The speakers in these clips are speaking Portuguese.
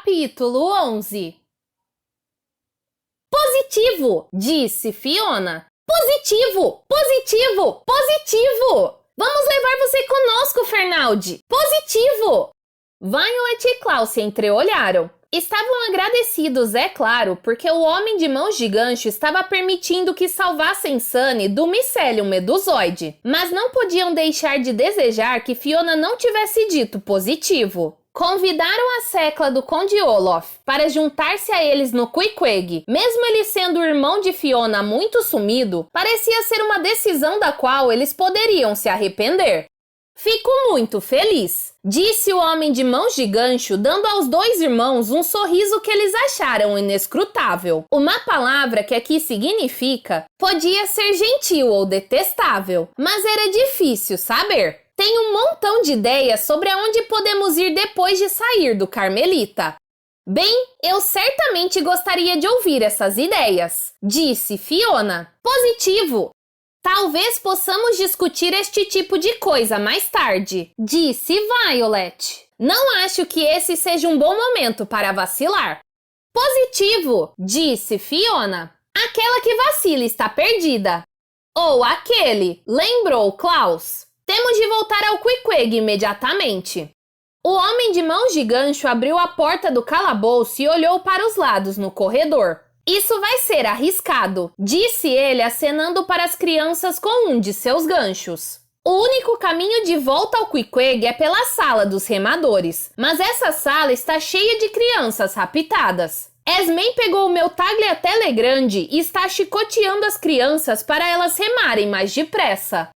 Capítulo 11. Positivo, disse Fiona. Positivo, positivo, positivo! Vamos levar você conosco, Fernaldi! Positivo! Violet e Klaus se entreolharam. Estavam agradecidos, é claro, porque o homem de mãos de gancho estava permitindo que salvassem Sunny do micelium medusoide. Mas não podiam deixar de desejar que Fiona não tivesse dito positivo. Convidaram a Secla do Conde Olaf para juntar-se a eles no Queequeg. Mesmo ele sendo o irmão de Fiona muito sumido, parecia ser uma decisão da qual eles poderiam se arrepender. Fico muito feliz, disse o homem de mãos de gancho, dando aos dois irmãos um sorriso que eles acharam inescrutável. Uma palavra que aqui significa podia ser gentil ou detestável, mas era difícil saber. Tenho um montão de ideias sobre aonde podemos ir depois de sair do Carmelita. Bem, eu certamente gostaria de ouvir essas ideias, disse Fiona. Positivo! Talvez possamos discutir este tipo de coisa mais tarde, disse Violet. Não acho que esse seja um bom momento para vacilar. Positivo, disse Fiona. Aquela que vacila está perdida. Ou aquele, lembrou Klaus. Temos de voltar ao Queequeg imediatamente. O homem de mãos de gancho abriu a porta do calabouço e olhou para os lados no corredor. Isso vai ser arriscado, disse ele acenando para as crianças com um de seus ganchos. O único caminho de volta ao Queequeg é pela sala dos remadores, mas essa sala está cheia de crianças raptadas. Esmeen pegou o meu tagliatelle grande e está chicoteando as crianças para elas remarem mais depressa.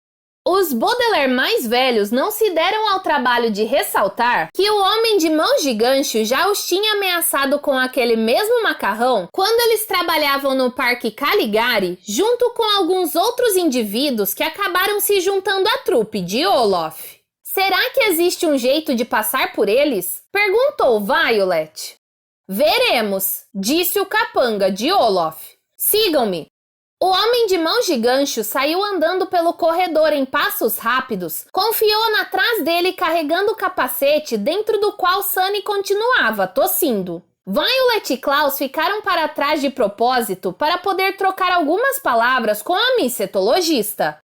Os Baudelaire mais velhos não se deram ao trabalho de ressaltar que o homem de mãos de gancho já os tinha ameaçado com aquele mesmo macarrão quando eles trabalhavam no Parque Caligari, junto com alguns outros indivíduos que acabaram se juntando à trupe de Olaf. Será que existe um jeito de passar por eles? Perguntou Violet. Veremos, disse o capanga de Olaf. Sigam-me. O homem de mãos de gancho saiu andando pelo corredor em passos rápidos, com Fiona atrás dele carregando o capacete dentro do qual Sunny continuava tossindo. Violet e Klaus ficaram para trás de propósito para poder trocar algumas palavras com a micetologista.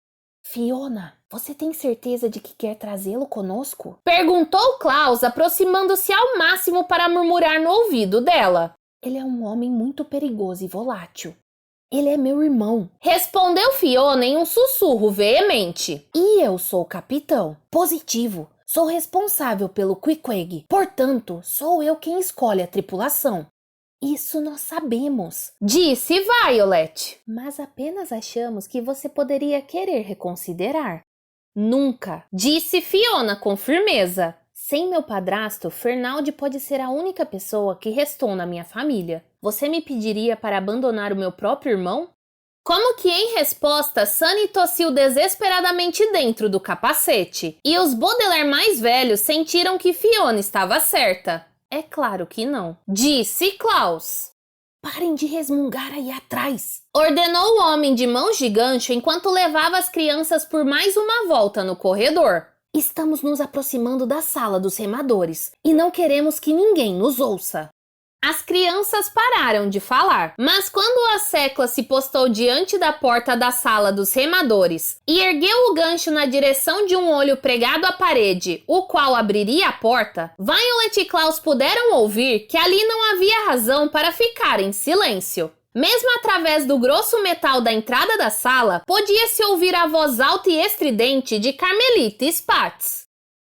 Fiona, você tem certeza de que quer trazê-lo conosco? Perguntou Klaus, aproximando-se ao máximo para murmurar no ouvido dela. Ele é um homem muito perigoso e volátil. Ele é meu irmão, respondeu Fiona em um sussurro veemente. E eu sou o capitão. Positivo. Sou responsável pelo Queequeg. Portanto, sou eu quem escolhe a tripulação. Isso nós sabemos, disse Violet. Mas apenas achamos que você poderia querer reconsiderar. Nunca, disse Fiona com firmeza. Sem meu padrasto, Fernaldi pode ser a única pessoa que restou na minha família. Você me pediria para abandonar o meu próprio irmão? Como que em resposta, Sunny tossiu desesperadamente dentro do capacete, e os Baudelaire mais velhos sentiram que Fiona estava certa. É claro que não, disse Klaus. Parem de resmungar aí atrás, ordenou o homem de mãos de gancho enquanto levava as crianças por mais uma volta no corredor. Estamos nos aproximando da sala dos remadores e não queremos que ninguém nos ouça. As crianças pararam de falar, mas quando a Secla se postou diante da porta da sala dos remadores e ergueu o gancho na direção de um olho pregado à parede, o qual abriria a porta, Violet e Klaus puderam ouvir que ali não havia razão para ficar em silêncio. Mesmo através do grosso metal da entrada da sala, podia-se ouvir a voz alta e estridente de Carmelita Spatz.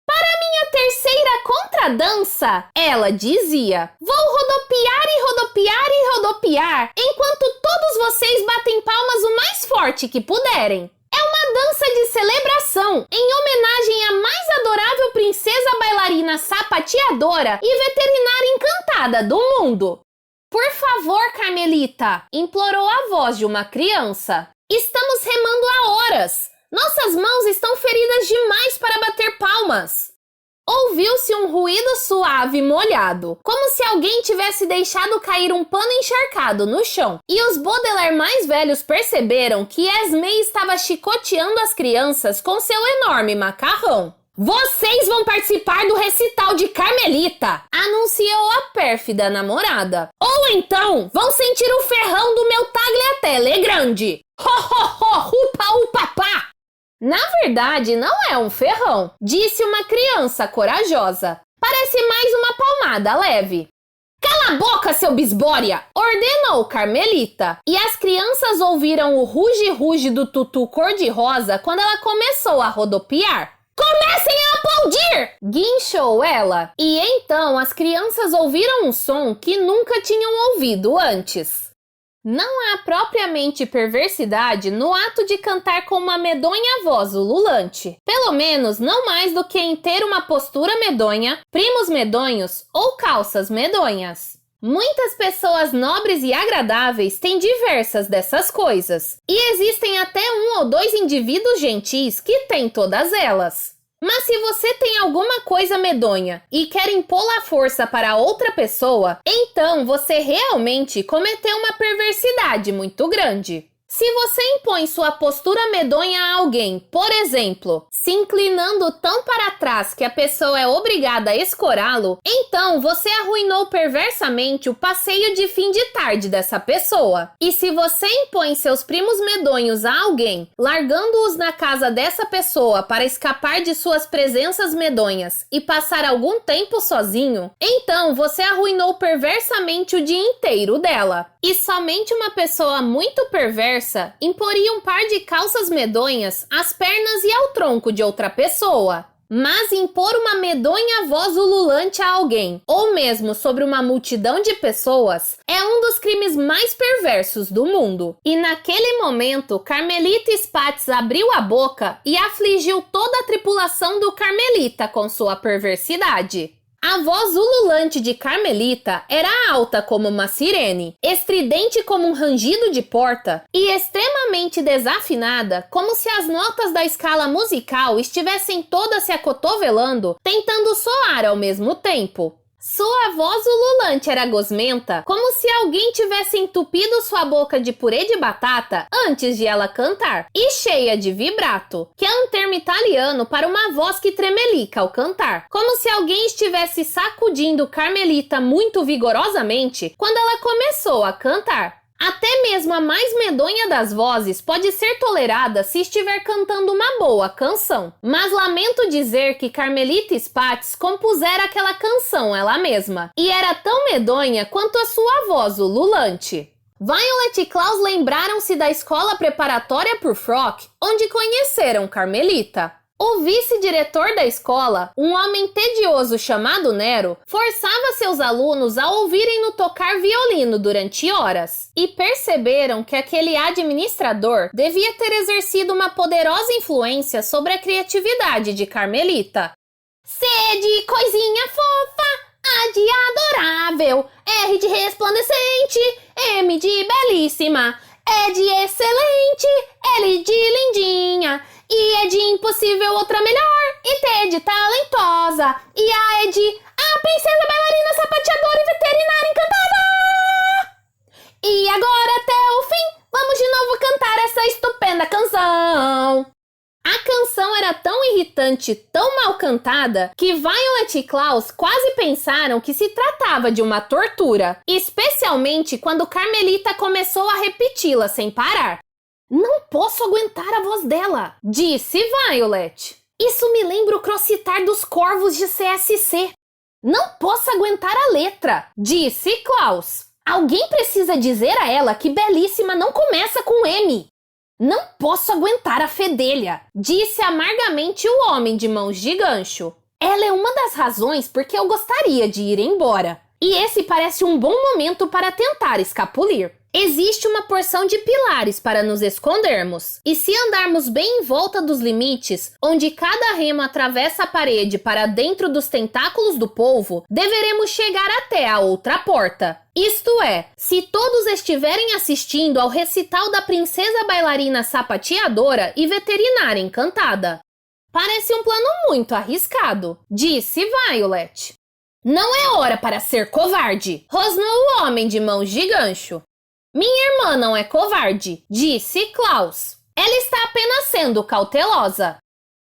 Para minha terceira contradança, ela dizia, vou rodopiar e rodopiar e rodopiar, enquanto todos vocês batem palmas o mais forte que puderem. É uma dança de celebração, em homenagem à mais adorável princesa bailarina sapateadora e veterinária encantada do mundo. Por favor, Carmelita, implorou a voz de uma criança. Estamos remando há horas. Nossas mãos estão feridas demais para bater palmas. Ouviu-se um ruído suave e molhado, como se alguém tivesse deixado cair um pano encharcado no chão. E os Baudelaire mais velhos perceberam que Esmeen estava chicoteando as crianças com seu enorme macarrão. Vocês vão participar do recital de Carmelita, anunciou a pérfida namorada. Ou então vão sentir o ferrão do meu tagliatelle grande. Ho, ho, ho, upa, upa, pá. Na verdade, não é um ferrão, disse uma criança corajosa. Parece mais uma palmada leve. Cala a boca, seu bisbória! Ordenou Carmelita. E as crianças ouviram o ruge-ruge do tutu cor-de-rosa quando ela começou a rodopiar. Comecem a aplaudir! Guinchou ela. E então as crianças ouviram um som que nunca tinham ouvido antes. Não há propriamente perversidade no ato de cantar com uma medonha voz ululante. Pelo menos não mais do que em ter uma postura medonha, primos medonhos ou calças medonhas. Muitas pessoas nobres e agradáveis têm diversas dessas coisas. E existem até 1 ou 2 indivíduos gentis que têm todas elas. Mas se você tem alguma coisa medonha e quer impor a força para outra pessoa, então você realmente cometeu uma perversidade muito grande. Se você impõe sua postura medonha a alguém, por exemplo, se inclinando tão para trás que a pessoa é obrigada a escorá-lo, então você arruinou perversamente o passeio de fim de tarde dessa pessoa. E se você impõe seus primos medonhos a alguém, largando-os na casa dessa pessoa para escapar de suas presenças medonhas e passar algum tempo sozinho, então você arruinou perversamente o dia inteiro dela. E somente uma pessoa muito perversa imporia um par de calças medonhas às pernas e ao tronco de outra pessoa. Mas impor uma medonha voz ululante a alguém, ou mesmo sobre uma multidão de pessoas, é um dos crimes mais perversos do mundo. E naquele momento, Carmelita Spatz abriu a boca e afligiu toda a tripulação do Carmelita com sua perversidade. A voz ululante de Carmelita era alta como uma sirene, estridente como um rangido de porta e extremamente desafinada, como se as notas da escala musical estivessem todas se acotovelando, tentando soar ao mesmo tempo. Sua voz ululante era gosmenta, como se alguém tivesse entupido sua boca de purê de batata antes de ela cantar, e cheia de vibrato, que é um termo italiano para uma voz que tremelica ao cantar, como se alguém estivesse sacudindo Carmelita muito vigorosamente quando ela começou a cantar. Até mesmo a mais medonha das vozes pode ser tolerada se estiver cantando uma boa canção. Mas lamento dizer que Carmelita Spatz compusera aquela canção ela mesma, e era tão medonha quanto a sua voz ululante. Violet e Klaus lembraram-se da escola preparatória por Frock, onde conheceram Carmelita. O vice-diretor da escola, um homem tedioso chamado Nero, forçava seus alunos a ouvirem-no tocar violino durante horas. E perceberam que aquele administrador devia ter exercido uma poderosa influência sobre a criatividade de Carmelita. C de coisinha fofa, A de adorável, R de resplandecente, M de belíssima, E de excelente, L de lindinha, I é de impossível outra melhor, e T é de talentosa, e A é de a princesa bailarina sapateadora e veterinária encantada. E agora até o fim, vamos de novo cantar essa estupenda canção. A canção era tão irritante, tão mal cantada, que Violet e Klaus quase pensaram que se tratava de uma tortura, especialmente quando Carmelita começou a repeti-la sem parar. Não posso aguentar a voz dela, disse Violet. Isso me lembra o crossitar dos corvos de CSC. Não posso aguentar a letra, disse Klaus. Alguém precisa dizer a ela que belíssima não começa com M. Não posso aguentar a fedelha, disse amargamente o homem de mãos de gancho. Ela é uma das razões por que eu gostaria de ir embora. E esse parece um bom momento para tentar escapulir. Existe uma porção de pilares para nos escondermos, e se andarmos bem em volta dos limites, onde cada remo atravessa a parede para dentro dos tentáculos do polvo, deveremos chegar até a outra porta. Isto é, se todos estiverem assistindo ao recital da princesa bailarina sapateadora e veterinária encantada. Parece um plano muito arriscado, disse Violet. Não é hora para ser covarde, rosnou o homem de mãos de gancho. Minha irmã não é covarde, disse Klaus. Ela está apenas sendo cautelosa.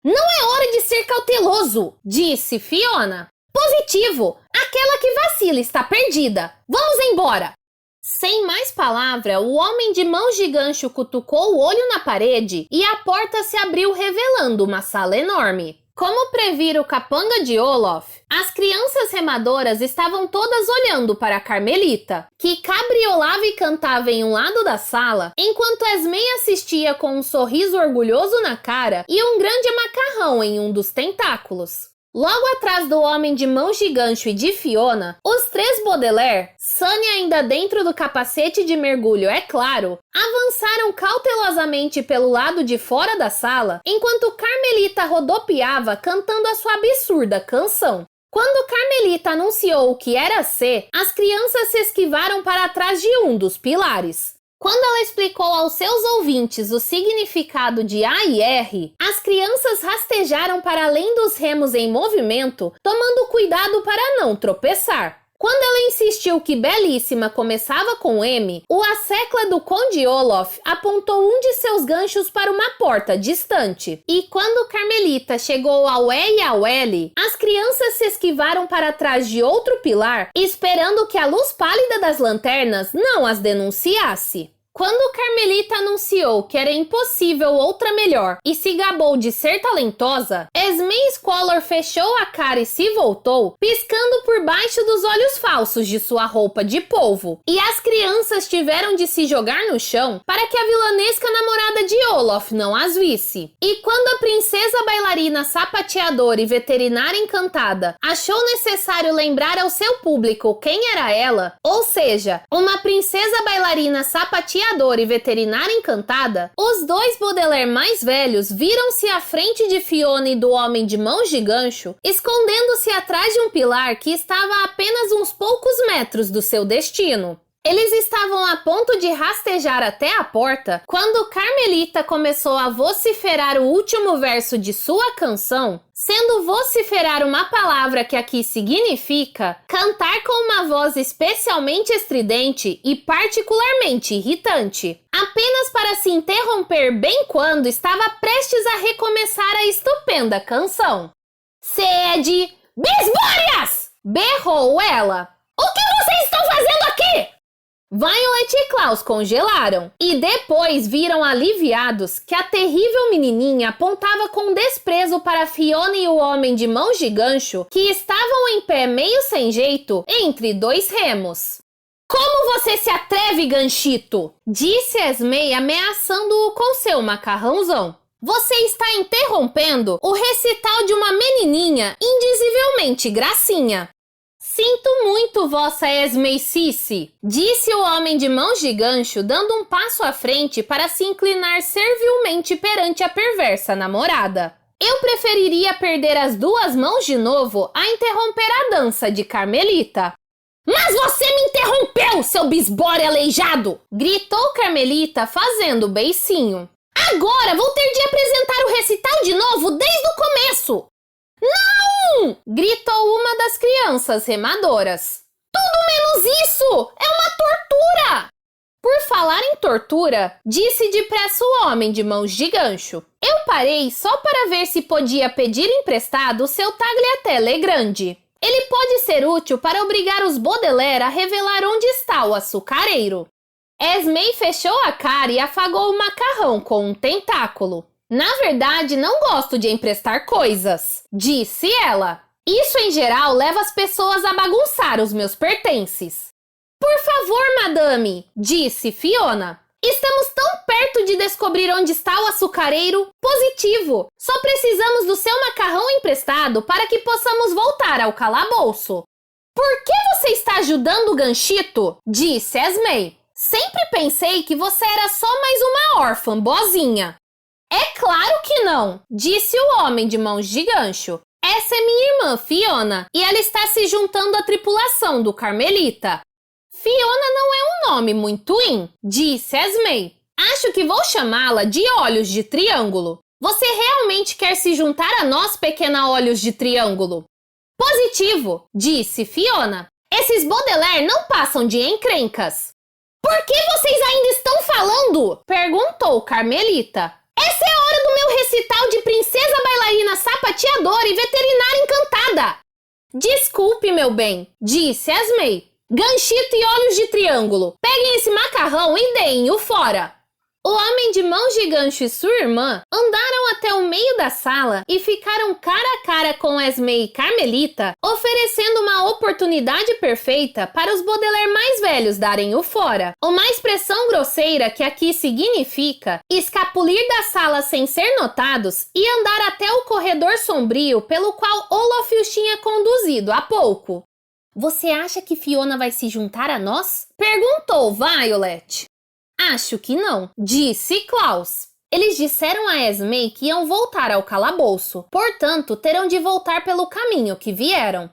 Não é hora de ser cauteloso, disse Fiona. Positivo, aquela que vacila está perdida. Vamos embora. Sem mais palavra, o homem de mãos de gancho cutucou o olho na parede e a porta se abriu revelando uma sala enorme. Como previra o capanga de Olaf, as crianças remadoras estavam todas olhando para a Carmelita, que cabriolava e cantava em um lado da sala, enquanto Esmei assistia com um sorriso orgulhoso na cara e um grande macarrão em um dos tentáculos. Logo atrás do homem de mãos de gancho e de Fiona, os três Baudelaire, Sunny ainda dentro do capacete de mergulho, é claro, avançaram cautelosamente pelo lado de fora da sala, enquanto Carmelita rodopiava cantando a sua absurda canção. Quando Carmelita anunciou o que era ser, as crianças se esquivaram para trás de um dos pilares. Quando ela explicou aos seus ouvintes o significado de A e R, as crianças rastejaram para além dos remos em movimento, tomando cuidado para não tropeçar. Quando ela insistiu que Belíssima começava com M, o assecla do Conde Olaf apontou um de seus ganchos para uma porta distante. E quando Carmelita chegou ao E e ao L, as crianças se esquivaram para trás de outro pilar, esperando que a luz pálida das lanternas não as denunciasse. Quando Carmelita anunciou que era impossível outra melhor e se gabou de ser talentosa, Esmei Squalor fechou a cara e se voltou, piscando por baixo dos olhos falsos de sua roupa de polvo. E as crianças tiveram de se jogar no chão para que a vilanesca namorada de Olaf não as visse. E quando a princesa bailarina sapateadora e veterinária encantada achou necessário lembrar ao seu público quem era ela, ou seja, uma princesa bailarina sapateadora e veterinária encantada, os dois Baudelaire mais velhos viram-se à frente de Fiona e do homem de mãos de gancho, escondendo-se atrás de um pilar que estava a apenas uns poucos metros do seu destino. Eles estavam a ponto de rastejar até a porta quando Carmelita começou a vociferar o último verso de sua canção, sendo vociferar uma palavra que aqui significa cantar com uma voz especialmente estridente e particularmente irritante, apenas para se interromper bem quando estava prestes a recomeçar a estupenda canção. "Sede Bisbórias!" berrou ela. "O que vocês estão fazendo aqui?" Violet e Klaus congelaram e depois viram aliviados que a terrível menininha apontava com desprezo para Fiona e o homem de mãos de gancho que estavam em pé meio sem jeito entre dois remos. "Como você se atreve, ganchito?" disse Esmei ameaçando-o com seu macarrãozão. "Você está interrompendo o recital de uma menininha indizivelmente gracinha." "Sinto muito, vossa Esmeicice", disse o homem de mãos de gancho, dando um passo à frente para se inclinar servilmente perante a perversa namorada. "Eu preferiria perder as duas mãos de novo a interromper a dança de Carmelita." "Mas você me interrompeu, seu bisbore aleijado!" gritou Carmelita fazendo beicinho. "Agora vou ter de apresentar o recital de novo desde o começo." "Não!" gritou uma das crianças remadoras. "Tudo menos isso! É uma tortura!" Por falar em tortura, disse depressa o homem de mãos de gancho. "Eu parei só para ver se podia pedir emprestado o seu tagliatelle grande. Ele pode ser útil para obrigar os Baudelaire a revelar onde está o açucareiro." Esmei fechou a cara e afagou o macarrão com um tentáculo. "Na verdade, não gosto de emprestar coisas", disse ela. "Isso, em geral, leva as pessoas a bagunçar os meus pertences." "Por favor, madame", disse Fiona. "Estamos tão perto de descobrir onde está o açucareiro. Positivo. Só precisamos do seu macarrão emprestado para que possamos voltar ao calabouço." "Por que você está ajudando o ganchito?" disse Esmei. "Sempre pensei que você era só mais uma órfã boazinha." "É claro que não", disse o homem de mãos de gancho. "Essa é minha irmã Fiona, e ela está se juntando à tripulação do Carmelita." "Fiona não é um nome muito disse Esmei. "Acho que vou chamá-la de Olhos de Triângulo. Você realmente quer se juntar a nós, pequena Olhos de Triângulo?" "Positivo", disse Fiona. "Esses Baudelaire não passam de encrencas." "Por que vocês ainda estão falando?" perguntou Carmelita. "Essa é a hora do meu recital de princesa bailarina sapateadora e veterinária encantada. Desculpe, meu bem, disse Esme. Ganchito e olhos de triângulo. Peguem esse macarrão e deem-o fora. O homem de mãos de gancho e sua irmã andaram até o meio da sala e ficaram cara a cara com Esme e Carmelita, oferecendo uma oportunidade perfeita para os Baudelaire mais velhos darem o fora. Uma expressão grosseira que aqui significa escapulir da sala sem ser notados e andar até o corredor sombrio pelo qual Olaf os tinha conduzido há pouco. Você acha que Fiona vai se juntar a nós? Perguntou Violet. Acho que não, disse Klaus. Eles disseram a Esme que iam voltar ao calabouço, portanto terão de voltar pelo caminho que vieram.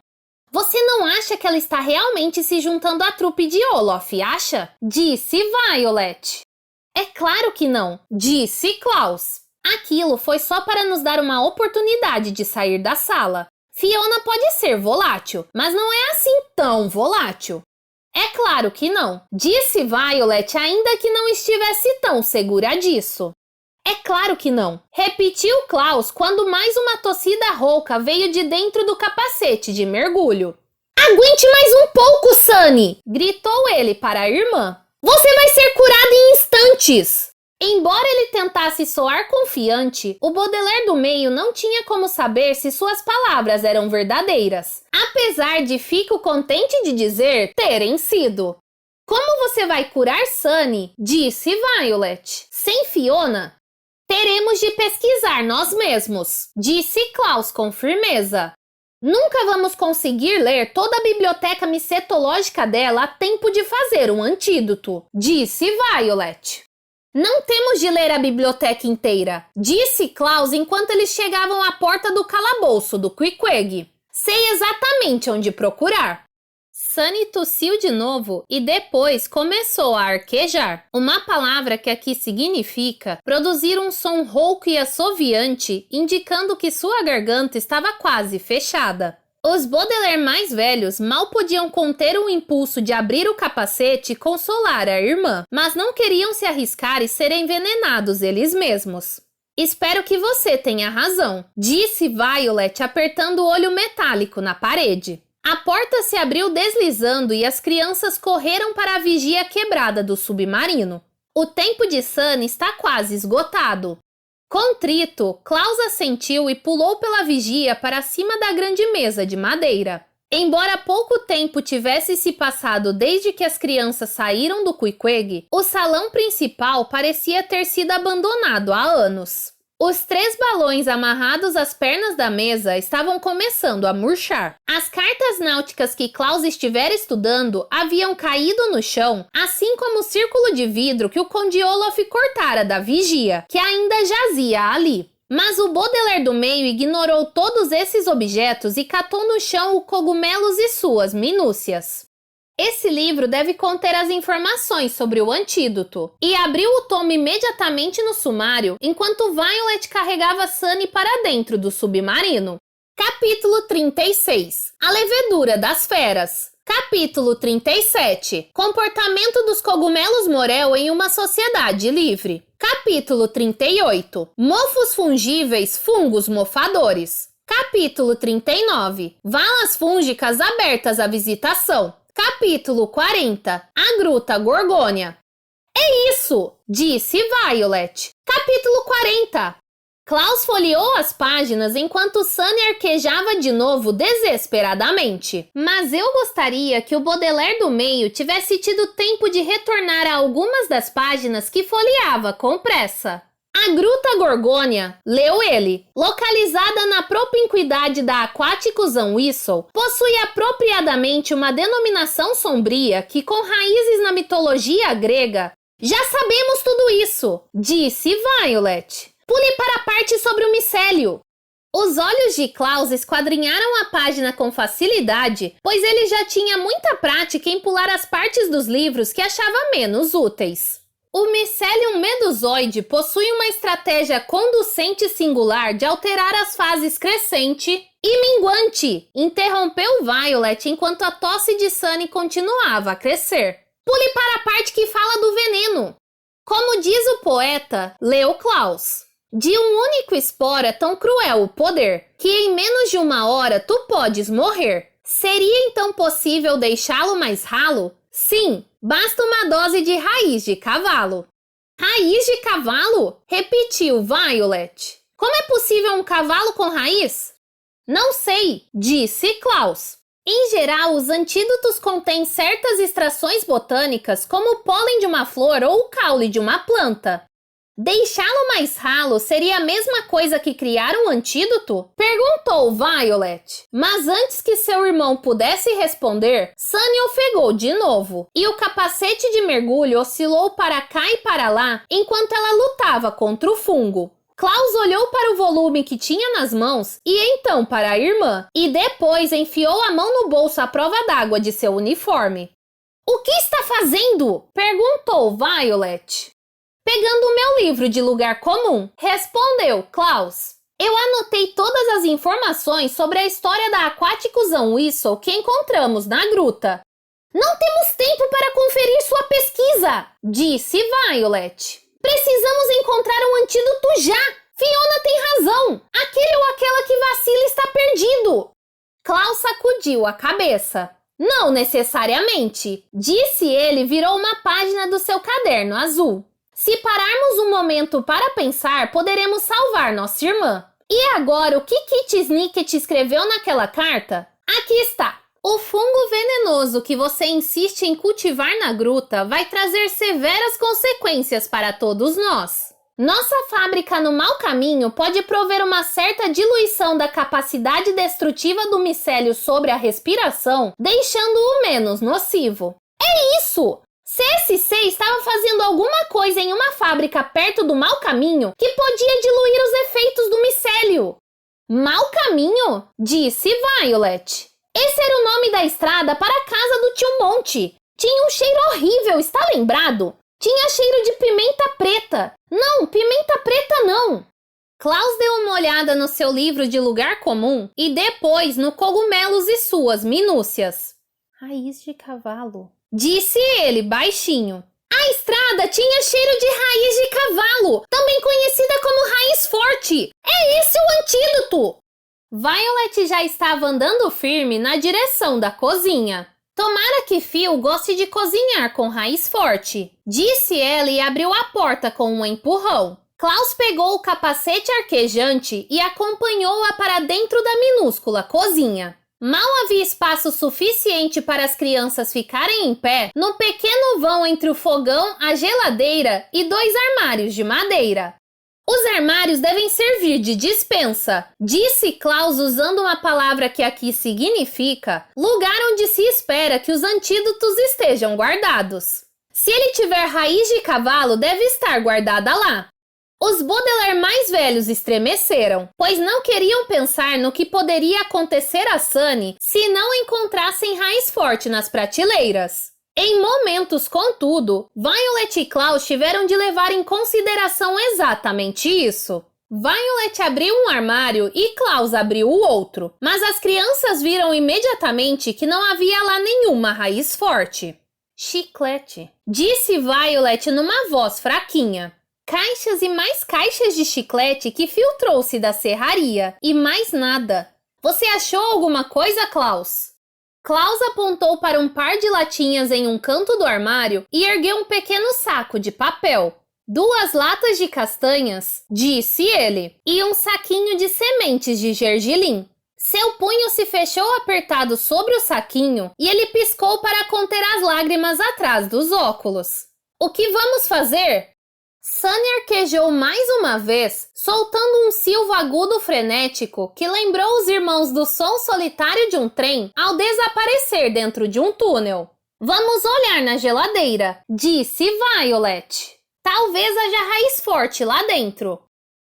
Você não acha que ela está realmente se juntando à trupe de Olaf, acha? Disse Violet. É claro que não, disse Klaus. Aquilo foi só para nos dar uma oportunidade de sair da sala. Fiona pode ser volátil, mas não é assim tão volátil. É claro que não, disse Violet, ainda que não estivesse tão segura disso. É claro que não, repetiu Klaus quando mais uma tossida rouca veio de dentro do capacete de mergulho. Aguente mais um pouco, Sunny! Gritou ele para a irmã. Você vai ser curada em instantes! Embora ele tentasse soar confiante, o Baudelaire do meio não tinha como saber se suas palavras eram verdadeiras, apesar de fico contente de dizer terem sido. Como você vai curar Sunny? Disse Violet. Sem Fiona? Teremos de pesquisar nós mesmos, disse Klaus com firmeza. Nunca vamos conseguir ler toda a biblioteca micetológica dela a tempo de fazer um antídoto, disse Violet. Não temos de ler a biblioteca inteira, disse Klaus enquanto eles chegavam à porta do calabouço do Queequeg. Sei exatamente onde procurar. Sunny tossiu de novo e depois começou a arquejar, uma palavra que aqui significa produzir um som rouco e assoviante, indicando que sua garganta estava quase fechada. Os Baudelaire mais velhos mal podiam conter o impulso de abrir o capacete e consolar a irmã, mas não queriam se arriscar e ser envenenados eles mesmos. Espero que você tenha razão, disse Violet apertando o olho metálico na parede. A porta se abriu deslizando e as crianças correram para a vigia quebrada do submarino. O tempo de Sunny está quase esgotado. Contrito, Klaus assentiu e pulou pela vigia para cima da grande mesa de madeira. Embora pouco tempo tivesse se passado desde que as crianças saíram do Queequeg, o salão principal parecia ter sido abandonado há anos. Os 3 balões amarrados às pernas da mesa estavam começando a murchar. As cartas náuticas que Klaus estivera estudando haviam caído no chão, assim como o círculo de vidro que o Conde Olaf cortara da vigia, que ainda jazia ali. Mas o Baudelaire do meio ignorou todos esses objetos e catou no chão o cogumelos e suas minúcias. Esse livro deve conter as informações sobre o antídoto. E abriu o tomo imediatamente no sumário, enquanto Violet carregava Sunny para dentro do submarino. Capítulo 36. A levedura das feras. Capítulo 37. Comportamento dos cogumelos Morel em uma sociedade livre. Capítulo 38. Mofos fungíveis, fungos mofadores. Capítulo 39. Valas fúngicas abertas à visitação. Capítulo 40. A Gruta Gorgônia. É isso, disse Violet. Capítulo 40. Klaus folheou as páginas enquanto Sunny arquejava de novo desesperadamente. Mas eu gostaria que o Baudelaire do meio tivesse tido tempo de retornar a algumas das páginas que folheava com pressa. A Gruta Gorgônia, leu ele, localizada na propinquidade da Aquaticus Whistle, possui apropriadamente uma denominação sombria que, com raízes na mitologia grega... Já sabemos tudo isso, disse Violet. Pule para a parte sobre o micélio. Os olhos de Klaus esquadrinharam a página com facilidade, pois ele já tinha muita prática em pular as partes dos livros que achava menos úteis. O Mycelium medusoide possui uma estratégia conducente singular de alterar as fases crescente e minguante, interrompeu Violet enquanto a tosse de Sunny continuava a crescer. Pule para a parte que fala do veneno. Como diz o poeta, leu Klaus. De um único esporo é tão cruel o poder, que em menos de 1 hora tu podes morrer. Seria então possível deixá-lo mais ralo? Sim, basta uma dose de raiz de cavalo. Raiz de cavalo? Repetiu Violet. Como é possível um cavalo com raiz? Não sei, disse Klaus. Em geral, os antídotos contêm certas extrações botânicas, como o pólen de uma flor ou o caule de uma planta. Deixá-lo mais ralo seria a mesma coisa que criar um antídoto? Perguntou Violet. Mas antes que seu irmão pudesse responder, Sunny ofegou de novo, e o capacete de mergulho oscilou para cá e para lá enquanto ela lutava contra o fungo. Klaus olhou para o volume que tinha nas mãos e então para a irmã, e depois enfiou a mão no bolso à prova d'água de seu uniforme. O que está fazendo? Perguntou Violet. Pegando o meu livro de lugar comum, respondeu Klaus. Eu anotei todas as informações sobre a história da Aquaticusão Whistle que encontramos na gruta. Não temos tempo para conferir sua pesquisa, disse Violet. Precisamos encontrar um antídoto já! Fiona tem razão! Aquele ou aquela que vacila está perdido! Klaus sacudiu a cabeça. Não necessariamente, disse ele e virou uma página do seu caderno azul. Se pararmos um momento para pensar, poderemos salvar nossa irmã. E agora, o que Kit Snicket escreveu naquela carta? Aqui está. O fungo venenoso que você insiste em cultivar na gruta vai trazer severas consequências para todos nós. Nossa fábrica no mau caminho pode prover uma certa diluição da capacidade destrutiva do micélio sobre a respiração, deixando-o menos nocivo. É isso! CSC estava fazendo alguma coisa em uma fábrica perto do mau caminho que podia diluir os efeitos do micélio. Mau caminho? Disse Violet. Esse era o nome da estrada para a casa do tio Monte. Tinha um cheiro horrível, está lembrado? Tinha cheiro de pimenta preta. Não, pimenta preta não. Klaus deu uma olhada no seu livro de lugar comum e depois no cogumelos e suas minúcias. Raiz de cavalo, disse ele baixinho. A estrada tinha cheiro de raiz de cavalo, também conhecida como raiz forte. É esse o antídoto! Violet já estava andando firme na direção da cozinha. Tomara que Phil goste de cozinhar com raiz forte, disse ela e abriu a porta com um empurrão. Klaus pegou o capacete arquejante e acompanhou-a para dentro da minúscula cozinha. Mal havia espaço suficiente para as crianças ficarem em pé no pequeno vão entre o fogão, a geladeira e 2 armários de madeira. Os armários devem servir de despensa, disse Klaus usando uma palavra que aqui significa lugar onde se espera que os antídotos estejam guardados. Se ele tiver raiz de cavalo, deve estar guardada lá. Os Baudelaire mais velhos estremeceram, pois não queriam pensar no que poderia acontecer a Sunny se não encontrassem raiz forte nas prateleiras. Em momentos, contudo, Violet e Klaus tiveram de levar em consideração exatamente isso. Violet abriu um armário e Klaus abriu o outro, mas as crianças viram imediatamente que não havia lá nenhuma raiz forte. Chiclete, disse Violet numa voz fraquinha. Caixas e mais caixas de chiclete que Phil trouxe da serraria, e mais nada. Você achou alguma coisa, Klaus? Klaus apontou para um par de latinhas em um canto do armário e ergueu um pequeno saco de papel. 2 latas de castanhas, disse ele, e um saquinho de sementes de gergelim. Seu punho se fechou apertado sobre o saquinho e ele piscou para conter as lágrimas atrás dos óculos. O que vamos fazer? Sunny arquejou mais uma vez, soltando um silvo agudo frenético que lembrou os irmãos do som solitário de um trem ao desaparecer dentro de um túnel. Vamos olhar na geladeira, disse Violet. Talvez haja raiz forte lá dentro.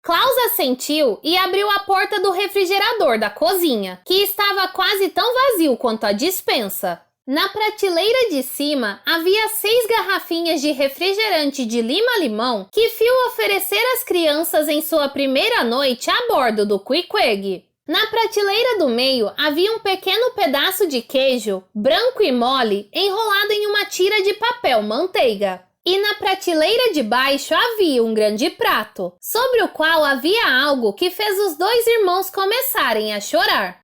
Klaus assentiu e abriu a porta do refrigerador da cozinha, que estava quase tão vazio quanto a despensa. Na prateleira de cima, havia 6 garrafinhas de refrigerante de lima-limão que Phil oferecera às crianças em sua primeira noite a bordo do Queequeg. Na prateleira do meio, havia um pequeno pedaço de queijo, branco e mole, enrolado em uma tira de papel manteiga. E na prateleira de baixo havia um grande prato, sobre o qual havia algo que fez os dois irmãos começarem a chorar.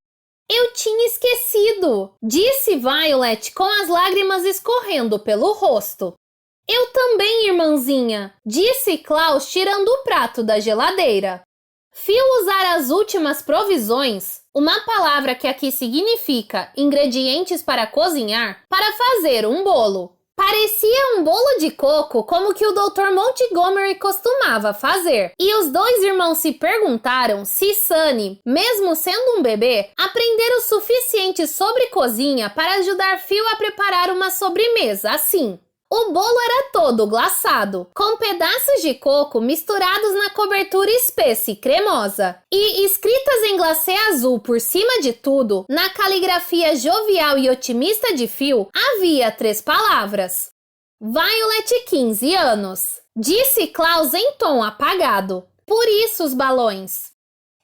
Eu tinha esquecido, disse Violet com as lágrimas escorrendo pelo rosto. Eu também, irmãzinha, disse Klaus tirando o prato da geladeira. Fio usar as últimas provisões, uma palavra que aqui significa ingredientes para cozinhar, para fazer um bolo. Parecia um bolo de coco como que o Dr. Montgomery costumava fazer. E os dois irmãos se perguntaram se Sunny, mesmo sendo um bebê, aprendera o suficiente sobre cozinha para ajudar Phil a preparar uma sobremesa assim. O bolo era todo glaçado, com pedaços de coco misturados na cobertura espessa e cremosa. E escritas em glacê azul por cima de tudo, na caligrafia jovial e otimista de Phil, havia 3 palavras. Violet 15 anos, disse Klaus em tom apagado. Por isso os balões.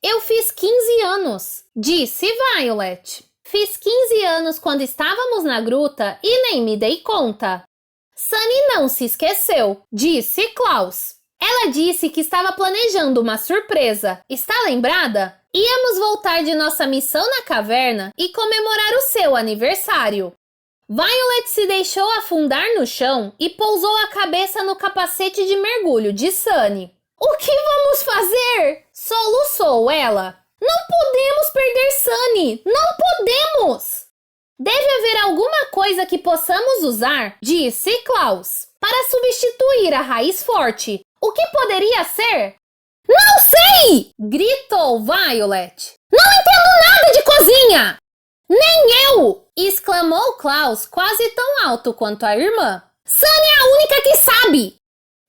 Eu fiz 15 anos, disse Violet. Fiz 15 anos quando estávamos na gruta e nem me dei conta. Sunny não se esqueceu, disse Klaus. Ela disse que estava planejando uma surpresa. Está lembrada? Íamos voltar de nossa missão na caverna e comemorar o seu aniversário. Violet se deixou afundar no chão e pousou a cabeça no capacete de mergulho de Sunny. O que vamos fazer? Soluçou ela. Não podemos perder Sunny! Não podemos! Deve haver alguma coisa que possamos usar, disse Klaus, para substituir a raiz forte. O que poderia ser? Não sei! Gritou Violet. Não entendo nada de cozinha! Nem eu! Exclamou Klaus quase tão alto quanto a irmã. Sunny é a única que sabe!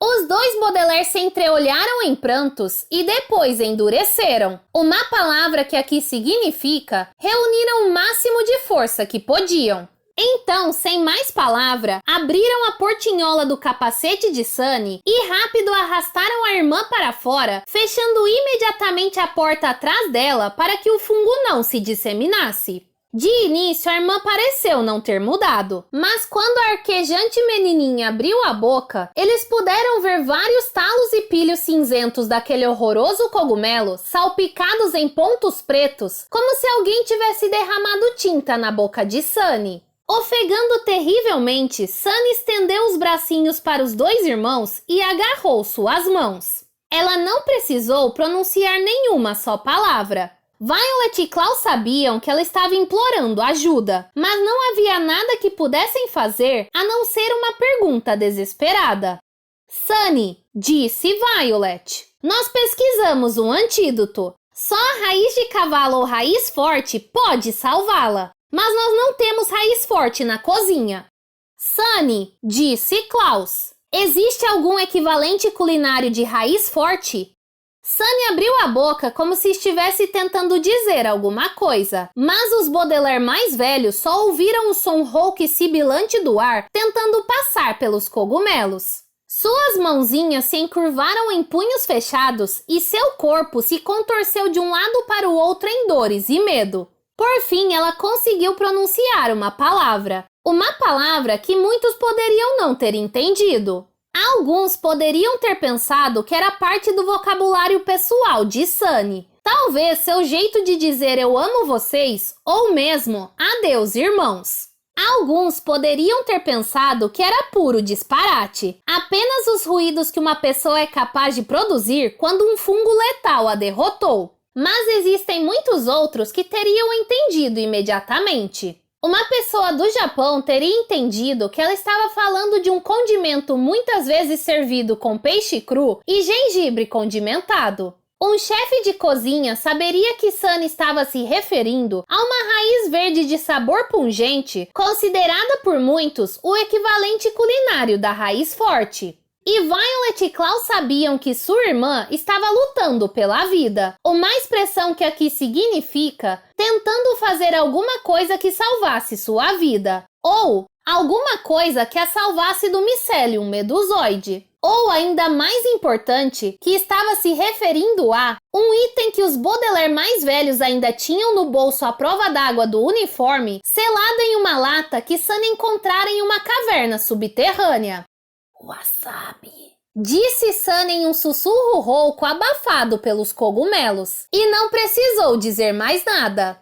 Os dois Baudelaire se entreolharam em prantos e depois endureceram. Uma palavra que aqui significa reuniram o máximo de força que podiam. Então, sem mais palavra, abriram a portinhola do capacete de Sunny e rápido arrastaram a irmã para fora, fechando imediatamente a porta atrás dela para que o fungo não se disseminasse. De início, a irmã pareceu não ter mudado, mas quando a arquejante menininha abriu a boca, eles puderam ver vários talos e pilhos cinzentos daquele horroroso cogumelo, salpicados em pontos pretos, como se alguém tivesse derramado tinta na boca de Sunny. Ofegando terrivelmente, Sunny estendeu os bracinhos para os dois irmãos e agarrou suas mãos. Ela não precisou pronunciar nenhuma só palavra. Violet e Klaus sabiam que ela estava implorando ajuda, mas não havia nada que pudessem fazer a não ser uma pergunta desesperada. Sunny, disse Violet, nós pesquisamos um antídoto. Só a raiz de cavalo ou raiz forte pode salvá-la, mas nós não temos raiz forte na cozinha. Sunny, disse Klaus, existe algum equivalente culinário de raiz forte? Sunny abriu a boca como se estivesse tentando dizer alguma coisa, mas os Baudelaire mais velhos só ouviram o som rouco e sibilante do ar tentando passar pelos cogumelos. Suas mãozinhas se encurvaram em punhos fechados e seu corpo se contorceu de um lado para o outro em dores e medo. Por fim, ela conseguiu pronunciar uma palavra que muitos poderiam não ter entendido. Alguns poderiam ter pensado que era parte do vocabulário pessoal de Sunny. Talvez seu jeito de dizer eu amo vocês, ou mesmo adeus irmãos. Alguns poderiam ter pensado que era puro disparate, apenas os ruídos que uma pessoa é capaz de produzir quando um fungo letal a derrotou. Mas existem muitos outros que teriam entendido imediatamente. Uma pessoa do Japão teria entendido que ela estava falando de um condimento muitas vezes servido com peixe cru e gengibre condimentado. Um chefe de cozinha saberia que Sunny estava se referindo a uma raiz verde de sabor pungente, considerada por muitos o equivalente culinário da raiz forte. E Violet e Klaus sabiam que sua irmã estava lutando pela vida, uma expressão que aqui significa tentando fazer alguma coisa que salvasse sua vida, ou alguma coisa que a salvasse do Mycelium medusoide. Ou, ainda mais importante, que estava se referindo a um item que os Baudelaire mais velhos ainda tinham no bolso à prova d'água do uniforme, selado em uma lata que Sunny encontrara em uma caverna subterrânea. Wasabi. Disse Sun em um sussurro rouco abafado pelos cogumelos, e não precisou dizer mais nada.